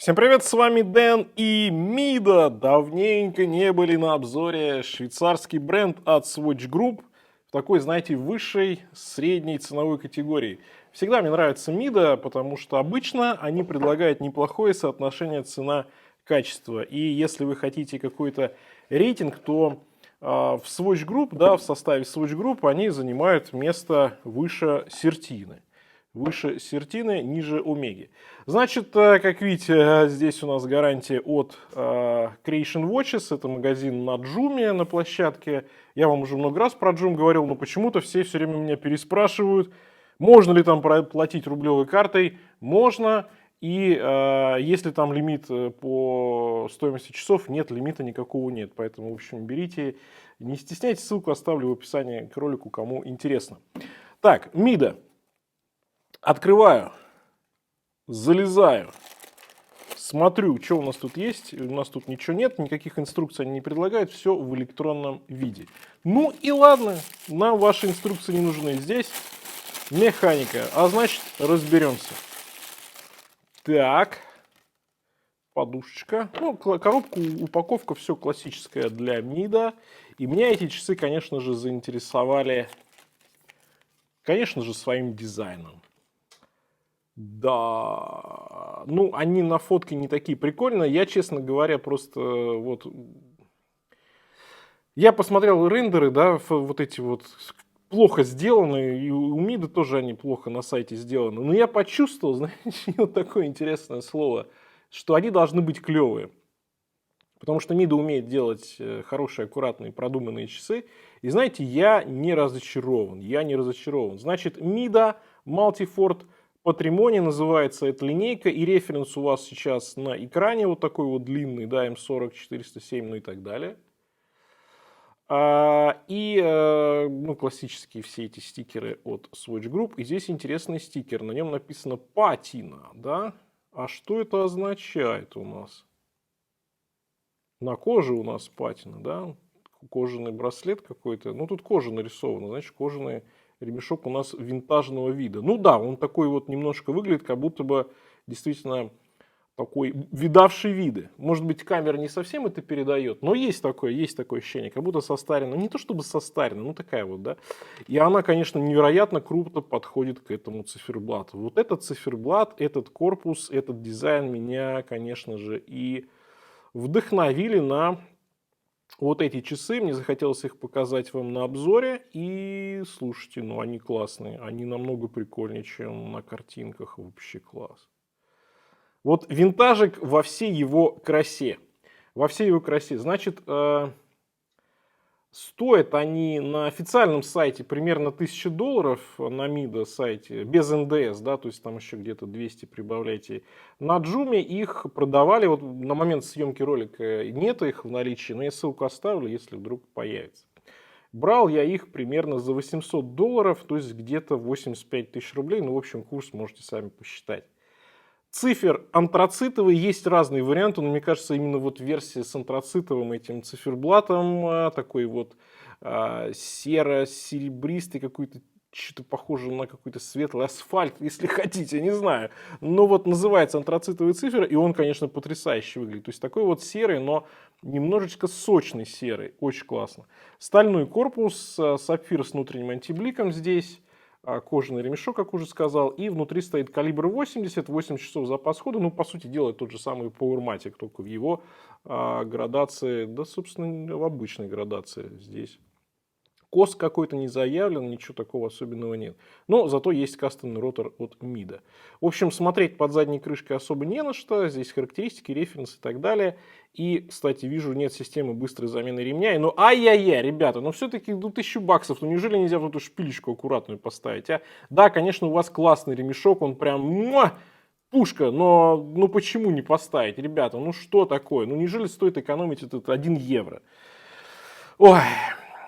Всем привет, с вами Дэн и Мида. Давненько не были на обзоре. Швейцарский бренд от Swatch Group в такой, знаете, высшей средней ценовой категории. Всегда мне нравится Мида, потому что обычно они предлагают неплохое соотношение цена-качество. И если вы хотите какой-то рейтинг, то в Swatch Group, да, в составе Swatch Group они занимают место выше Сертины. Выше Сертины, ниже Омеги. Значит, как видите, здесь у нас гарантия от Creation Watches. Это магазин на Joom на площадке. Я вам уже много раз про Joom говорил, но почему-то все время меня переспрашивают, можно ли там платить рублевой картой. Можно. И если там лимит по стоимости часов, нет, лимита никакого нет. Поэтому, в общем, берите, не стесняйтесь, ссылку оставлю в описании к ролику, кому интересно. Так, Мида. Открываю, залезаю, смотрю, что у нас тут есть. У нас тут ничего нет, никаких инструкций они не предлагают, все в электронном виде. Ну и ладно, нам ваши инструкции не нужны. Здесь механика, а значит разберемся. Так, подушечка. Ну, коробка, упаковка, все классическое для Мида. И меня эти часы, конечно же, заинтересовали, конечно же, своим дизайном. Да, ну они на фотке не такие прикольные. Я, честно говоря, просто вот... Я посмотрел рендеры, да, вот эти вот плохо сделаны. И у Мида тоже они плохо на сайте сделаны. Но я почувствовал, знаете, вот такое интересное слово, что они должны быть клевые. Потому что Мида умеет делать хорошие, аккуратные, продуманные часы. И знаете, я не разочарован. Я не разочарован. Значит, Мида Multiford Patrimony называется эта линейка, и референс у вас сейчас на экране вот такой вот длинный, да, М40, 407, ну и так далее. Ну, классические все эти стикеры от Swatch Group. И здесь интересный стикер, на нем написано патина, да. А что это означает у нас? На коже у нас патина, да, кожаный браслет какой-то. Ну, тут кожа нарисована, значит, кожаный ремешок у нас винтажного вида. Ну да, он такой вот немножко выглядит, как будто бы действительно такой видавший виды. Может быть, камера не совсем это передает, но есть такое ощущение, как будто состарено. Не то чтобы состарено, ну такая вот, да. И она, конечно, невероятно круто подходит к этому циферблату. Вот этот циферблат, этот корпус, этот дизайн меня, конечно же, и вдохновили на вот эти часы. Мне захотелось их показать вам на обзоре. И слушайте, ну они классные. Они намного прикольнее, чем на картинках. Вообще класс. Вот винтажик во всей его красе. Во всей его красе. Значит, стоят они на официальном сайте примерно $1000 на Мида сайте, без НДС, да, то есть там еще где-то 200 прибавляйте. На Джуме их продавали, вот на момент съемки ролика нет их в наличии, но я ссылку оставлю, если вдруг появится. Брал я их примерно за $800, то есть где-то 85 тысяч рублей, ну, в общем, курс можете сами посчитать. Цифер антрацитовый, есть разные варианты, но мне кажется, именно вот версия с антрацитовым этим циферблатом, такой вот серо-серебристый какой-то, что-то похоже на какой-то светлый асфальт, если хотите, не знаю. Но вот называется антрацитовый цифер, и он, конечно, потрясающе выглядит. То есть такой вот серый, но немножечко сочный серый, очень классно. Стальной корпус, сапфир с внутренним антибликом здесь. Кожаный ремешок, как уже сказал, и внутри стоит калибр 80, 8 часов запас хода, ну, по сути дела, тот же самый Powermatic, только в его градации, да, собственно, в обычной градации здесь. Кост какой-то не заявлен, ничего такого особенного нет. Но зато есть кастомный ротор от Мида. В общем, смотреть под задней крышкой особо не на что. Здесь характеристики, референсы и так далее. И, кстати, вижу, нет системы быстрой замены ремня. Ну, ай-яй-яй, ребята, но все-таки $1000. Ну, неужели нельзя вот эту шпилечку аккуратную поставить, а? Да, конечно, у вас классный ремешок, он прям... Пушка, но ну почему не поставить, ребята? Ну что такое? Ну неужели стоит экономить этот 1 евро? Ой...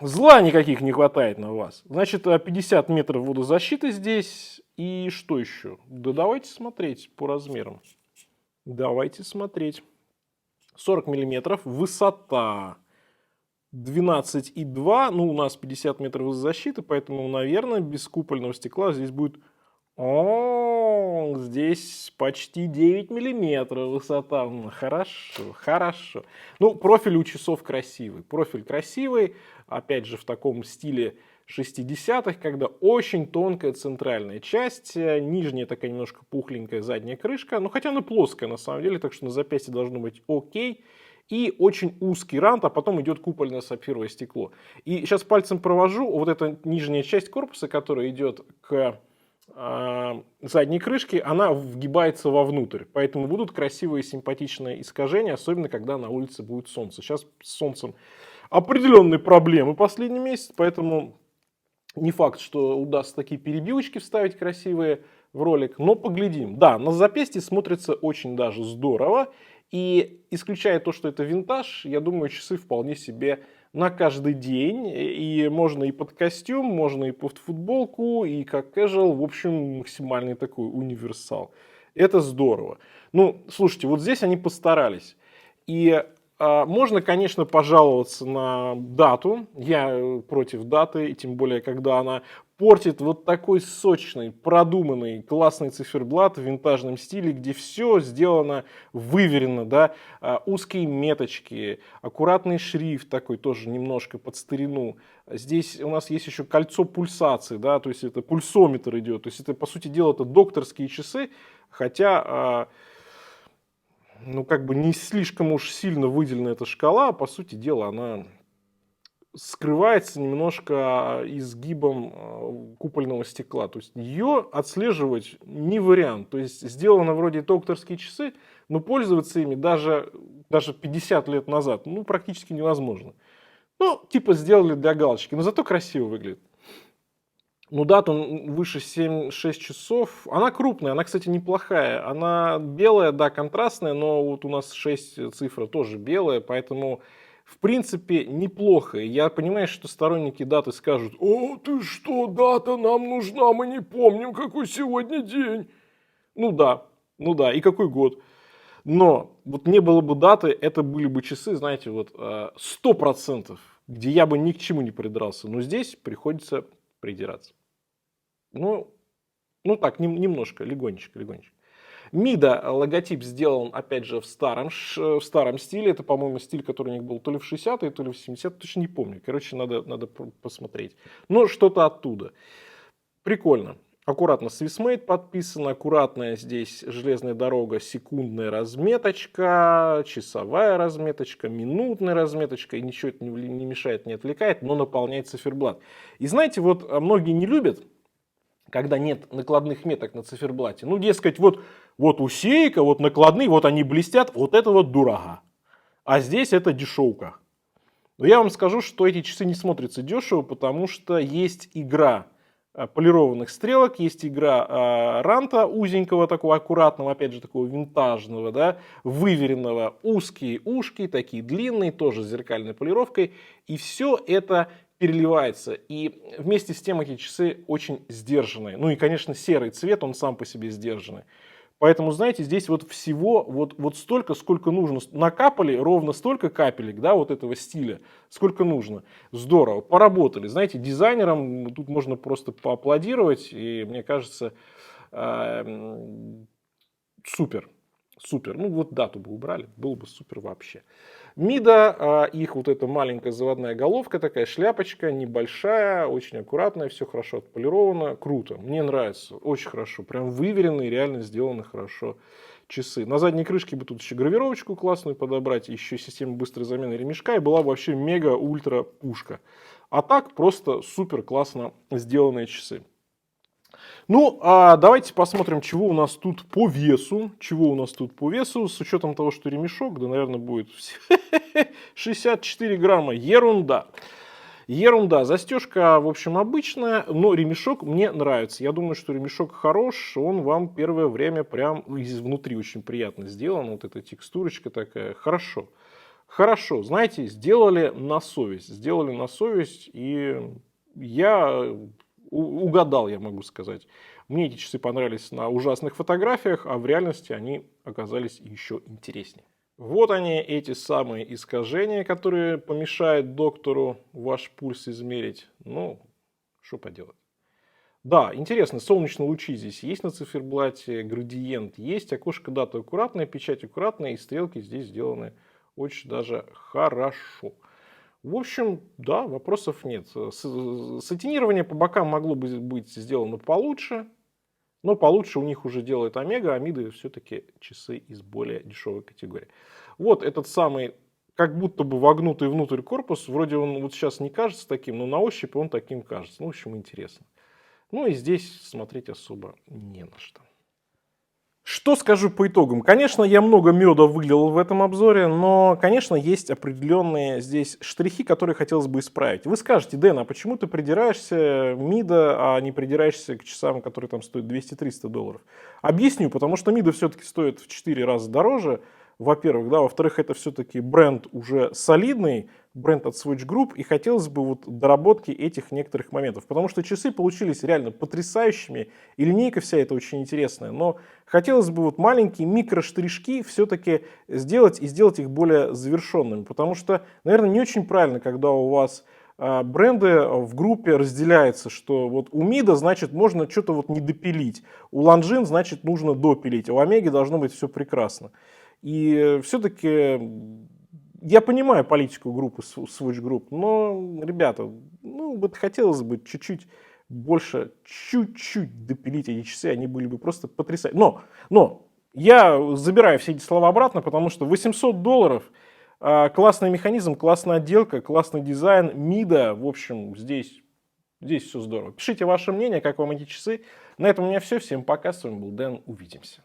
Зла никаких не хватает на вас. Значит, 50 метров водозащиты здесь. И что еще? Да давайте смотреть по размерам. Давайте смотреть. 40 миллиметров. Высота 12,2. Ну, у нас 50 метров водозащиты, поэтому, наверное, без купольного стекла здесь будет... здесь почти 9 миллиметров высота. Хорошо, хорошо. Ну, профиль у часов красивый. Профиль красивый, опять же, в таком стиле 60-х, когда очень тонкая центральная часть, нижняя такая немножко пухленькая задняя крышка, ну хотя она плоская на самом деле, так что на запястье должно быть окей. И очень узкий рант, а потом идет купольное сапфировое стекло. И сейчас пальцем провожу, вот эта нижняя часть корпуса, которая идет к задней крышке, она вгибается вовнутрь. Поэтому будут красивые симпатичные искажения, особенно когда на улице будет солнце. Сейчас с солнцем определенные проблемы последний месяц, поэтому не факт, что удастся такие перебивочки вставить красивые в ролик, но поглядим. Да, на запястье смотрится очень даже здорово. И исключая то, что это винтаж, я думаю, часы вполне себе на каждый день. И можно и под костюм, можно и под футболку, и как casual. В общем, максимальный такой универсал. Это здорово. Ну, слушайте, вот здесь они постарались. И можно, конечно, пожаловаться на дату. Я против даты, тем более, когда она портит вот такой сочный, продуманный, классный циферблат в винтажном стиле, где все сделано выверено, да, узкие меточки, аккуратный шрифт такой тоже немножко под старину. Здесь у нас есть еще кольцо пульсации, да, то есть это пульсометр идет, то есть это, по сути дела, это докторские часы, хотя ну, как бы не слишком уж сильно выделена эта шкала, а по сути дела она скрывается немножко изгибом купольного стекла. То есть ее отслеживать не вариант. То есть сделано вроде докторские часы, но пользоваться ими даже 50 лет назад ну, практически невозможно. Ну, типа сделали для галочки, но зато красиво выглядит. Ну, дата выше 7-6 часов. Она крупная, она, кстати, неплохая. Она белая, да, контрастная, но вот у нас 6 цифра тоже белая, поэтому, в принципе, неплохо. Я понимаю, что сторонники даты скажут: «О, ты что, дата нам нужна, мы не помним, какой сегодня день». Ну да, и какой год. Но вот не было бы даты, это были бы часы, знаете, вот 100%, где я бы ни к чему не придрался. Но здесь приходится придираться. Ну так, немножко, легонечко. Мида логотип сделан, опять же, в старом стиле. Это, по-моему, стиль, который у них был то ли в 60-е, то ли в 70-е, точно не помню. Короче, надо посмотреть. Но что-то оттуда. Прикольно. Аккуратно Swissmade подписано, аккуратная здесь железная дорога, секундная разметочка, часовая разметочка, минутная разметочка. И ничего это не мешает, не отвлекает, но наполняет циферблат. И знаете, вот многие не любят, когда нет накладных меток на циферблате. Ну, дескать, вот усейка, вот накладные, вот они блестят, вот это вот дорого. А здесь это дешевка. Но я вам скажу, что эти часы не смотрятся дешево, потому что есть игра полированных стрелок, есть игра ранта узенького, такого аккуратного, опять же, такого винтажного, да, выверенного, узкие ушки, такие длинные, тоже с зеркальной полировкой. И все это переливается. И вместе с тем эти часы очень сдержанные. Ну и, конечно, серый цвет, он сам по себе сдержанный. Поэтому, знаете, здесь вот всего вот столько, сколько нужно. Накапали ровно столько капелек, да, вот этого стиля, сколько нужно. Здорово, поработали. Знаете, дизайнерам тут можно просто поаплодировать. И мне кажется, супер. Супер. Ну вот дату бы убрали, было бы супер вообще. Мида, их вот эта маленькая заводная головка, такая шляпочка, небольшая, очень аккуратная, все хорошо отполировано, круто, мне нравится, очень хорошо, прям выверенные, реально сделаны хорошо часы. На задней крышке бы тут еще гравировочку классную подобрать, еще систему быстрой замены ремешка, и была вообще мега-ультра пушка. А так просто супер классно сделанные часы. Ну, давайте посмотрим, чего у нас тут по весу. С учетом того, что ремешок, да, наверное, будет 64 грамма. Ерунда. Застежка, в общем, обычная, но ремешок мне нравится. Я думаю, что ремешок хорош, он вам первое время прям изнутри очень приятно сделан. Вот эта текстурочка такая. Хорошо. Знаете, сделали на совесть. И я угадал, я могу сказать. Мне эти часы понравились на ужасных фотографиях, а в реальности они оказались еще интереснее. Вот они, эти самые искажения, которые помешают доктору ваш пульс измерить. Ну, что поделать. Да, интересно, солнечные лучи здесь есть на циферблате, градиент есть, окошко даты аккуратное, печать аккуратная, и стрелки здесь сделаны очень даже хорошо. В общем, да, вопросов нет. Сатинирование по бокам могло бы быть сделано получше, но получше у них уже делает Омега, а Миды все-таки часы из более дешевой категории. Вот этот самый, как будто бы вогнутый внутрь корпус, вроде он вот сейчас не кажется таким, но на ощупь он таким кажется. Ну, в общем, интересно. Ну и здесь смотреть особо не на что. Что скажу по итогам? Конечно, я много меда вылил в этом обзоре, но, конечно, есть определенные здесь штрихи, которые хотелось бы исправить. Вы скажете: Дэн, а почему ты придираешься мида, а не придираешься к часам, которые там стоят 200-300 долларов? Объясню, потому что мида все-таки стоит в 4 раза дороже, во-первых, да, во-вторых, это все-таки бренд уже солидный, бренд от Swatch Group, и хотелось бы вот доработки этих некоторых моментов, потому что часы получились реально потрясающими, и линейка вся эта очень интересная, но хотелось бы вот маленькие микроштришки все-таки сделать и сделать их более завершенными, потому что, наверное, не очень правильно, когда у вас бренды в группе разделяются, что вот у МИДа, значит, можно что-то вот не допилить, у Longines, значит, нужно допилить, а у Омеги должно быть все прекрасно. И все-таки я понимаю политику группы Swatch Group, но, ребята, ну вот хотелось бы чуть-чуть больше, чуть-чуть допилить эти часы, они были бы просто потрясающие. Но я забираю все эти слова обратно, потому что 800 долларов, классный механизм, классная отделка, классный дизайн, МИДа, в общем, здесь все здорово. Пишите ваше мнение, как вам эти часы. На этом у меня все. Всем пока. С вами был Дэн. Увидимся.